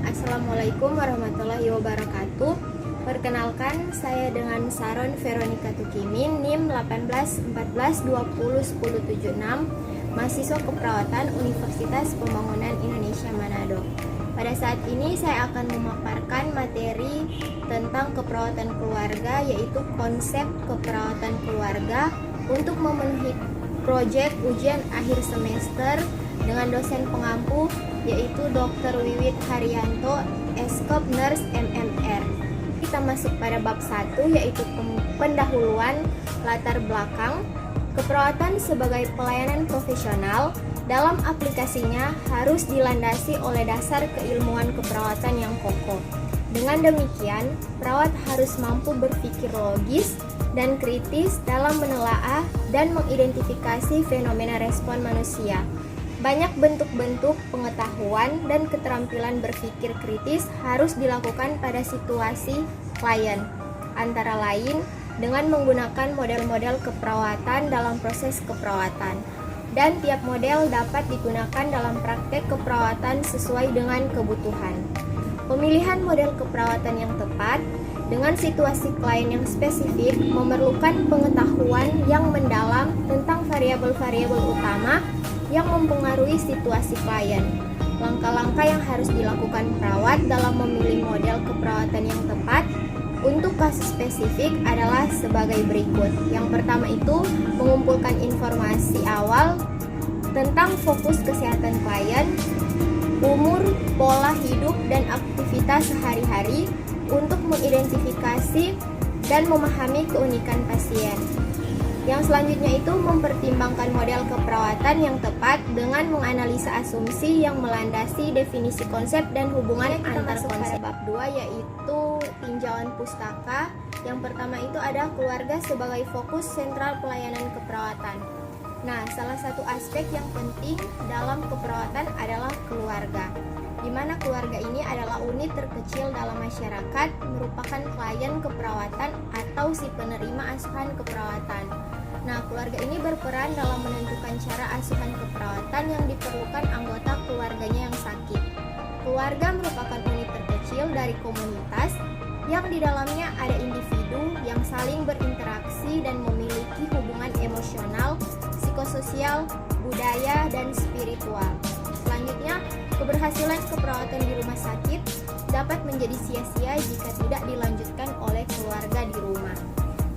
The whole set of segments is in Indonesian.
Assalamualaikum warahmatullahi wabarakatuh. Perkenalkan, saya dengan Saron Veronica Tukimin, NIM 1814201076, mahasiswa keperawatan Universitas Pembangunan Indonesia Manado. Pada saat ini saya akan memaparkan materi tentang keperawatan keluarga, yaitu konsep keperawatan keluarga untuk memenuhi proyek ujian akhir semester dengan dosen pengampu yaitu Dr. Wiwit Haryanto, Eskop Nurse MMR. Kita masuk pada bab 1 yaitu pendahuluan latar belakang. Keperawatan sebagai pelayanan profesional dalam aplikasinya harus dilandasi oleh dasar keilmuan keperawatan yang kokoh. Dengan demikian, perawat harus mampu berpikir logis dan kritis dalam menelaah dan mengidentifikasi fenomena respon manusia. Banyak bentuk-bentuk pengetahuan dan keterampilan berpikir kritis harus dilakukan pada situasi klien, antara lain dengan menggunakan model-model keperawatan dalam proses keperawatan. Dan tiap model dapat digunakan dalam praktek keperawatan sesuai dengan kebutuhan. Pemilihan model keperawatan yang tepat dengan situasi klien yang spesifik memerlukan pengetahuan yang mendalam tentang variabel-variabel utama yang mempengaruhi situasi klien. Langkah-langkah yang harus dilakukan perawat dalam memilih model keperawatan yang tepat untuk kasus spesifik adalah sebagai berikut. Yang pertama itu mengumpulkan informasi awal tentang fokus kesehatan klien, umur, pola hidup, dan aktivitas sehari-hari untuk mengidentifikasi dan memahami keunikan pasien. Yang selanjutnya itu mempertimbangkan model keperawatan yang tepat dengan menganalisa asumsi yang melandasi definisi konsep dan hubungan antar konsep. Bab 2 yaitu tinjauan pustaka. Yang pertama itu ada keluarga sebagai fokus sentral pelayanan keperawatan. Nah, salah satu aspek yang penting dalam keperawatan adalah keluarga, di mana keluarga ini adalah unit terkecil dalam masyarakat, merupakan klien keperawatan atau si penerima asuhan keperawatan. Nah, keluarga ini berperan dalam menentukan cara asuhan keperawatan yang diperlukan anggota keluarganya yang sakit. Keluarga merupakan unit terkecil dari komunitas yang di dalamnya ada individu yang saling berinteraksi dan memiliki hubungan emosional, psikososial, budaya, dan spiritual. Selanjutnya, keberhasilan keperawatan di rumah sakit dapat menjadi sia-sia jika tidak dilanjutkan oleh keluarga di rumah.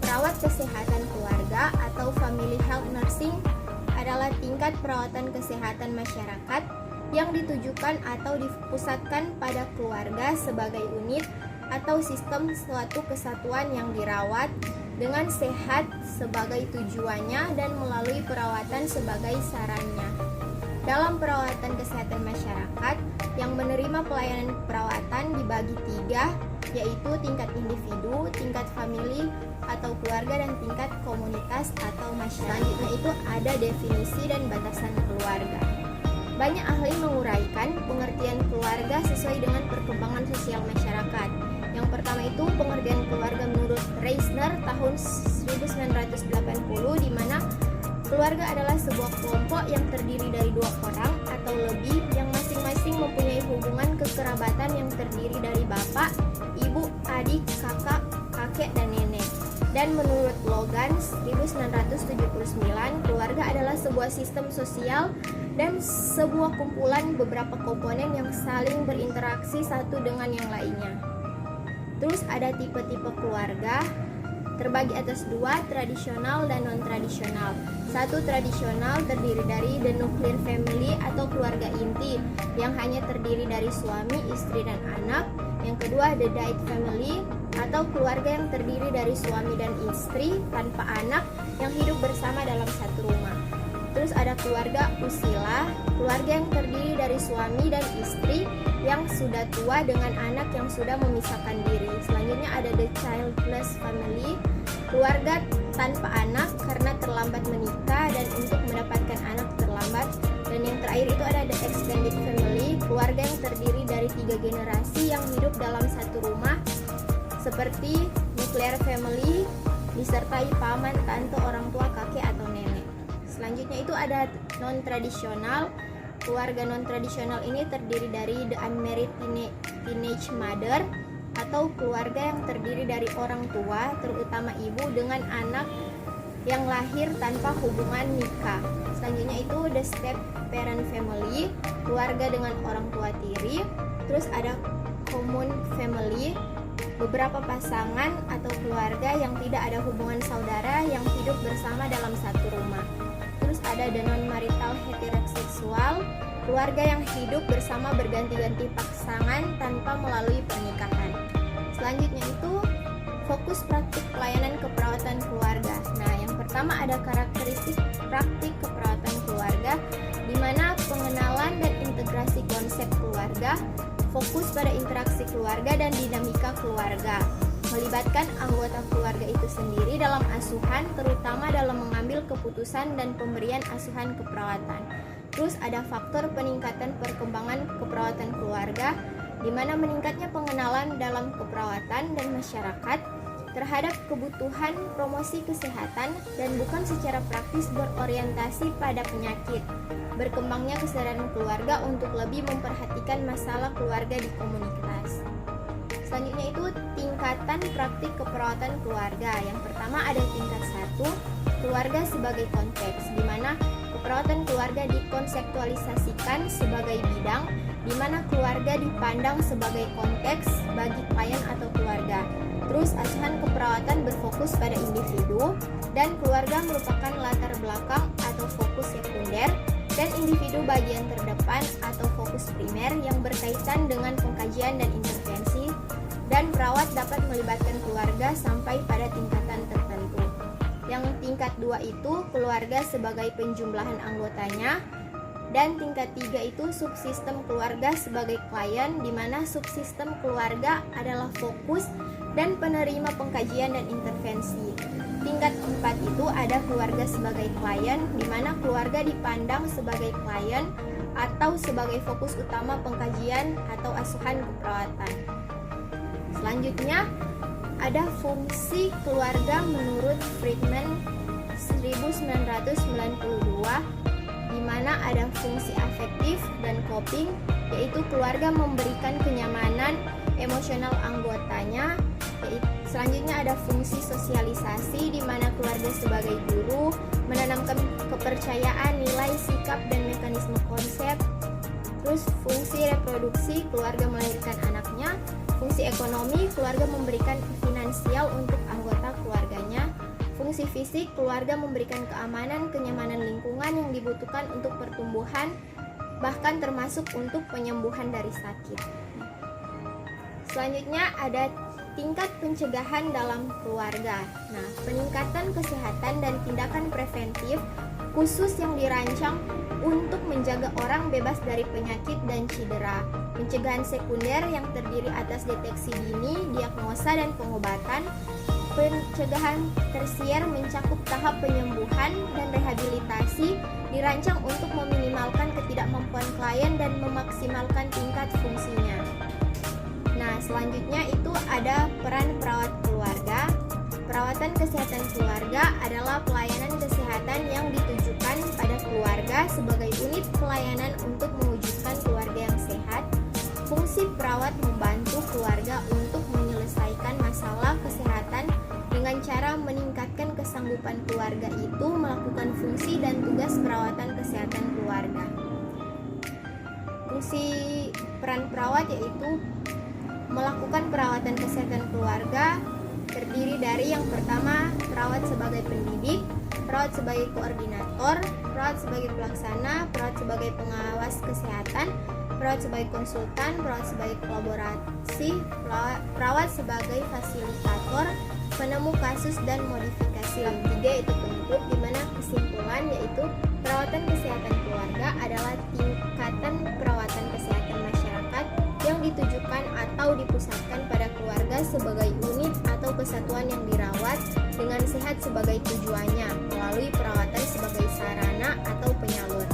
Perawat kesehatan keluarga atau family health nursing adalah tingkat perawatan kesehatan masyarakat yang ditujukan atau dipusatkan pada keluarga sebagai unit atau sistem suatu kesatuan yang dirawat dengan sehat sebagai tujuannya dan melalui perawatan sebagai sarannya. Dalam perawatan kesehatan masyarakat, yang menerima pelayanan perawatan dibagi 3, yaitu tingkat individu, tingkat famili atau keluarga, dan tingkat komunitas atau masyarakat. Selanjutnya itu ada definisi dan batasan keluarga. Banyak ahli menguraikan pengertian keluarga sesuai dengan perkembangan sosial masyarakat. Yang pertama itu pengertian keluarga menurut Reisner tahun 1980, di mana keluarga adalah sebuah kelompok yang terdiri dari 2 orang atau lebih yang masing-masing mempunyai hubungan kekerabatan yang terdiri dari bapak, ibu, adik, kakak, kakek, dan nenek. Dan menurut Logan 1979, keluarga adalah sebuah sistem sosial dan sebuah kumpulan beberapa komponen yang saling berinteraksi satu dengan yang lainnya. Terus ada tipe-tipe keluarga, terbagi atas 2, tradisional dan non-tradisional. 1 tradisional terdiri dari the nuclear family atau keluarga inti yang hanya terdiri dari suami, istri, dan anak. Yang kedua the diet family atau keluarga yang terdiri dari suami dan istri tanpa anak yang hidup bersama dalam satu rumah. Terus ada keluarga usila, keluarga yang terdiri dari suami dan istri yang sudah tua dengan anak yang sudah memisahkan diri. Selanjutnya ada the childless family, keluarga tanpa anak karena terlambat menikah dan untuk mendapatkan anak terlambat. Dan yang terakhir itu ada the extended family, keluarga yang terdiri dari 3 generasi yang hidup dalam satu rumah seperti nuclear family disertai paman, tante, orang tua, kakek, atau nenek. Selanjutnya itu ada non-tradisional, keluarga non-tradisional ini terdiri dari the unmarried teenage mother, atau keluarga yang terdiri dari orang tua, terutama ibu, dengan anak yang lahir tanpa hubungan nikah. Selanjutnya itu the step parent family, keluarga dengan orang tua tiri. Terus ada common family, beberapa pasangan atau keluarga yang tidak ada hubungan saudara yang hidup bersama dalam satu rumah. Terus ada the non-marital heteroseksual, keluarga yang hidup bersama berganti-ganti pasangan tanpa melalui pernikahan. Selanjutnya itu fokus praktik pelayanan keperawatan keluarga. Nah, yang pertama ada karakteristik praktik keperawatan keluarga, di mana pengenalan dan integrasi konsep keluarga, fokus pada interaksi keluarga dan dinamika keluarga, melibatkan anggota keluarga itu sendiri dalam asuhan, terutama dalam mengambil keputusan dan pemberian asuhan keperawatan. Terus ada faktor peningkatan perkembangan keperawatan keluarga, di mana meningkatnya pengenalan dalam keperawatan dan masyarakat terhadap kebutuhan promosi kesehatan dan bukan secara praktis berorientasi pada penyakit. Berkembangnya kesadaran keluarga untuk lebih memperhatikan masalah keluarga di komunitas. Selanjutnya itu tingkatan praktik keperawatan keluarga. Yang pertama ada tingkat 1, keluarga sebagai konteks, di mana keperawatan keluarga dikonseptualisasikan sebagai bidang, di mana keluarga dipandang sebagai konteks bagi klien atau keluarga. Terus asuhan keperawatan berfokus pada individu, dan keluarga merupakan latar belakang atau fokus sekunder, dan individu bagian terdepan atau fokus primer yang berkaitan dengan pengkajian dan intervensi, dan perawat dapat melibatkan keluarga sampai pada tingkatan tertentu. Yang tingkat 2 itu keluarga sebagai penjumlahan anggotanya, dan tingkat 3 itu subsistem keluarga sebagai klien, di mana subsistem keluarga adalah fokus dan penerima pengkajian dan intervensi. Tingkat 4 itu ada keluarga sebagai klien, di mana keluarga dipandang sebagai klien atau sebagai fokus utama pengkajian atau asuhan keperawatan. Selanjutnya ada fungsi keluarga menurut Friedman 1992, di mana ada fungsi afektif dan coping, yaitu keluarga memberikan kenyamanan emosional anggotanya. Selanjutnya ada fungsi sosialisasi, di mana keluarga sebagai guru menanamkan kepercayaan, nilai, sikap, dan mekanisme konsep. Terus fungsi reproduksi, keluarga melahirkan anaknya. Fungsi ekonomi, keluarga memberikan finansial untuk anggota keluarganya. Fungsi fisik, keluarga memberikan keamanan, kenyamanan lingkungan yang dibutuhkan untuk pertumbuhan, bahkan termasuk untuk penyembuhan dari sakit. Selanjutnya ada tingkat pencegahan dalam keluarga. Nah, peningkatan kesehatan dan tindakan preventif khusus yang dirancang untuk menjaga orang bebas dari penyakit dan cedera. Pencegahan sekunder yang terdiri atas deteksi dini, diagnosa, dan pengobatan. Pencegahan tersier mencakup tahap penyembuhan dan rehabilitasi, dirancang untuk meminimalkan ketidakmampuan klien dan memaksimalkan tingkat fungsinya. Nah, selanjutnya itu ada peran perawat keluarga. Perawatan kesehatan keluarga adalah pelayanan kesehatan yang ditujukan pada keluarga sebagai unit pelayanan untuk mewujudkan keluarga yang sehat. Fungsi perawat membantu keluarga untuk menyelesaikan masalah kesehatan dengan cara meningkatkan kesanggupan keluarga itu melakukan fungsi dan tugas perawatan kesehatan keluarga. Fungsi peran perawat yaitu melakukan perawatan kesehatan keluarga terdiri dari yang pertama perawat sebagai pendidik, perawat sebagai koordinator, perawat sebagai pelaksana, perawat sebagai pengawas kesehatan, perawat sebagai konsultan, perawat sebagai kolaborasi, perawat sebagai fasilitator, penemu kasus dan modifikasi. Yang ketiga itu penutup, di mana kesimpulan yaitu perawatan kesehatan keluarga adalah tingkatan perawatan kesehatan masyarakat yang ditujukan atau dipusatkan pada keluarga sebagai unit atau kesatuan yang dirawat dengan sehat sebagai tujuannya melalui perawatan sebagai sarana atau penyalur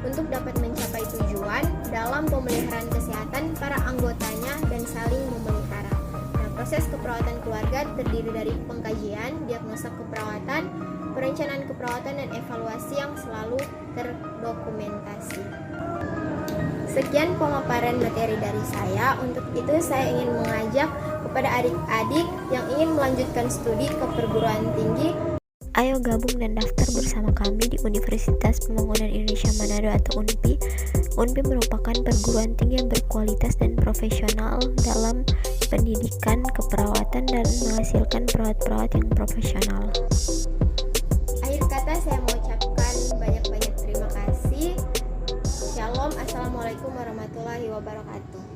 untuk dapat mencapai tujuan dalam pemeliharaan kesehatan para anggotanya dan saling memelihara. Nah, proses keperawatan keluarga terdiri dari pengkajian, diagnosa keperawatan, perencanaan keperawatan, dan evaluasi yang selalu terdokumentasi. Sekian pemaparan materi dari saya. Untuk itu saya ingin mengajak kepada adik-adik yang ingin melanjutkan studi ke perguruan tinggi, ayo gabung dan daftar bersama kami di Universitas Pembangunan Indonesia Manado atau UNPI. UNPI merupakan perguruan tinggi yang berkualitas dan profesional dalam pendidikan keperawatan dan menghasilkan perawat-perawat yang profesional. Akhir kata saya mengucapkan banyak-banyak terima kasih. Shalom, assalamualaikum warahmatullahi wabarakatuh.